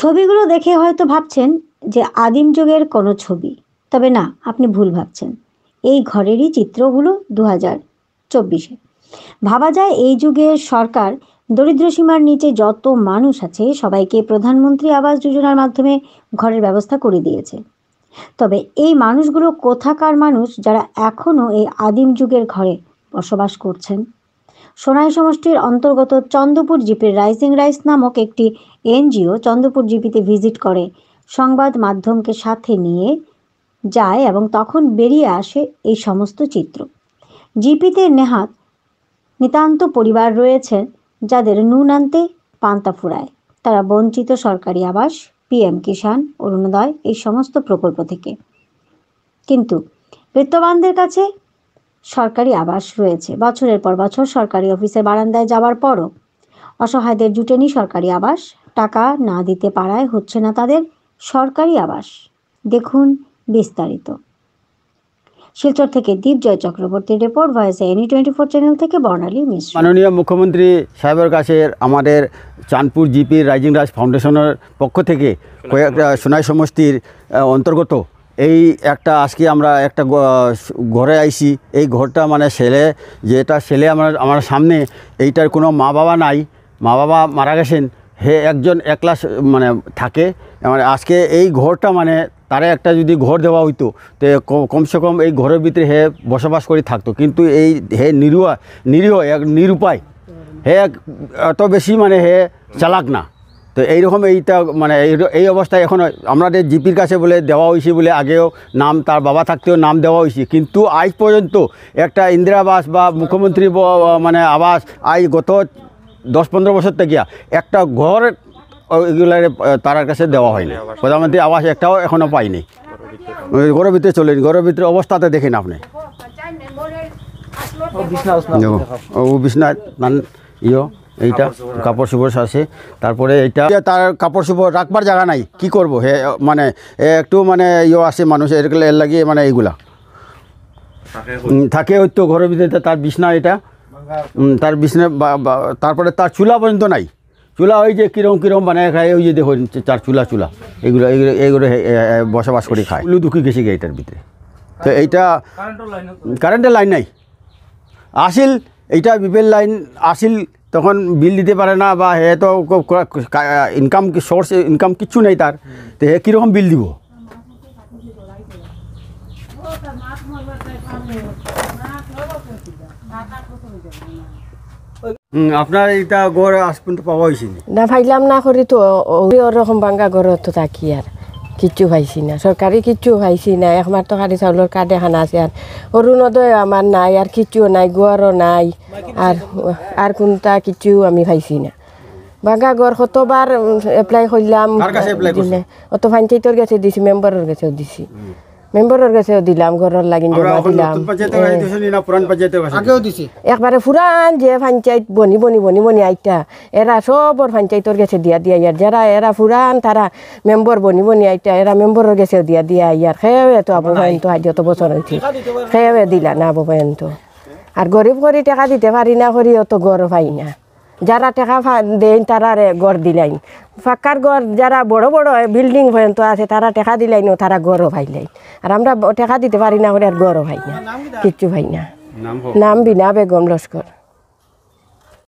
ছবিগুলো দেখে হয়তো ভাবছেন যে আদিম যুগের কোনো ছবি, তবে না, আপনি ভুল ভাবছেন। এই ঘরেরই চিত্রগুলো 2024-এ। ভাবা যায় এই যুগে সরকার দরিদ্র সীমার নিচে যত মানুষ আছে সবাইকে প্রধানমন্ত্রী আবাস যোজনার মাধ্যমে ঘরের ব্যবস্থা করে দিয়েছে। তবে এই মানুষগুলো কোথাকার মানুষ যারা এখনও এই আদিম যুগের ঘরে বসবাস করছেন? সোনাই সমষ্টির অন্তর্গত চন্দ্রপুর জিপির রাইজিং রাইস নামক একটি এনজিও চন্দ্রপুর জিপিতে ভিজিট করে, সংবাদ মাধ্যমকে সাথে নিয়ে যায় এবং তখন বেরিয়ে আসে এই সমস্ত চিত্র। জিপিতে নিতান্ত পরিবার রয়েছেন যাদের নুন আনতে পান্তা ফুরায়। তারা বঞ্চিত সরকারি আবাস, পিএম কিষাণ, অরুণোদয় এই সমস্ত প্রকল্প থেকে। কিন্তু বিত্তবানদের কাছে সরকারি আবাস রয়েছে। বছরের পর বছর সরকারি অফিসের বারান্দায় যাওয়ার পরও অসহায়দের জুটেনি সরকারি আবাস। টাকা না দিতে পারায় হচ্ছে না তাদের সরকারি আবাস। দেখুন বিস্তারিত। শিলচর থেকে দীপজয় চক্রবর্তীর রিপোর্ট, ভয়েস এনি 24 চ্যানেল থেকে বর্ণালী মিশ্র। মাননীয় মুখ্যমন্ত্রী সাহেবের কাছে আমাদের চাঁদপুর জিপি রাইজিং রাইস ফাউন্ডেশনের পক্ষ থেকে কয়েকটা সোনাই সমষ্টির অন্তর্গত এই একটা আজকে আমরা একটা ঘরে আইছি। এই ঘরটা মানে যেটা ছেলে আমার সামনে, এইটার কোনো মা বাবা নাই, মা বাবা মারা গেছেন, হে একজন একলা মানে থাকে। মানে আজকে এই ঘরটা মানে তারা একটা যদি ঘর দেওয়া হইতো তো কমসে কম এই ঘরের ভিতরে হে বসবাস করে থাকতো। কিন্তু এই হে নিরীহ এক নিরুপায়, হে এত বেশি মানে হে চালাক না। তো এইরকম এইটা মানে এই অবস্থায় এখন আমাদের জিপির কাছে বলে দেওয়া হয়েছে, বলে আগেও নাম তার বাবা থাকতেও নাম দেওয়া হয়েছে, কিন্তু আজ পর্যন্ত একটা ইন্দিরা আবাস বা মুখ্যমন্ত্রী মানে আবাস গত 10-15 বছর থেকে একটা ঘর এগুলার তার কাছে দেওয়া হয়নি। প্রধানমন্ত্রী আবাস একটাও এখনও পাইনি। ঘরের ভিতরে চলেনি, ঘরের ভিতরে অবস্থাতে দেখেন আপনি। ও বিছনাথ এইটা কাপড় চোপড় আছে, তারপরে এইটা তার কাপড় চোপড় রাখবার জায়গা নাই, কি করবো হে মানে একটু মানে আছে মানুষ এর লাগিয়ে মানে এইগুলা থাকে হয়তো ঘরের ভিতরে। তার বিছনা এটা, তার বিছনা, তারপরে তার চুলা পর্যন্ত নাই। চুলা ওই যে কিরম বানায় খায়, ওই যে দেখুন তার চুলা এইগুলো বসবাস করে খায়। দুঃখী গেছে গে এটার ভিতরে। তো এইটা কারেন্টের লাইন নাই, আসিল এইটা বিপের লাইন আসিল, তখন বিল দিতে পারে না, বা হে তো ইনকাম কিচ্ছু নেই তার, তো হে কীরকম বিল দিব? আপনার এইটা গড় আজ পর্যন্ত পাওয়া হয়েছে না? পাইলাম না করি তো ওরকম ভাঙ্গা ঘরত তো থাকি আর কিচ্ছু পাইছি না, সরকারি কিচ্ছু পাইছি না। একমাত্র খালি চাউলের কার্ড এখান আছে, আর অরুণোদয় আমার নাই, আর কিচ্ছু নাই, গোয়ারও নাই, আর কোনটা কিচ্ছু আমি পাইছি না। ভাঙ্গা ঘর কতবার এপ্লাই করলাম, অত পঞ্চায়েতের কাছে দিছি, মেম্বারের কাছেও দিছি, মেম্বারের কাছেও দিলাম, ঘরের লাগিন জমা দিলাম। একবারে ফুরান যে পঞ্চায়েত বনি আইটা, এরা সবর পঞ্চায়েতের কাছে দিয়া ইয়ার, যারা এরা ফুরান তারা মেম্বর বনি আইটা, এরা মেম্বরের কাছেও দিয়া ইয়ার। খেয়ে তো আবু পর্যন্ত আজ যত বছর হয়েছে খেয়ে দিলা না আবু পর্যন্ত। আর গরিব করে টাকা দিতে পারি না করি অত গড় পাই না। যারা টাকা দেন তারা গড় দিলাইন, ফাঁকার গড় যারা বড় বিল্ডিং পর্যন্ত আছে তারা টাকা দিলাই না, তারা গড়ও পাইলাই। আর আমরা টাকা দিতে পারি না করে আর গড়ও পাই না, কিচ্ছু পাই না। নাম বিনা বেগম লস্কর।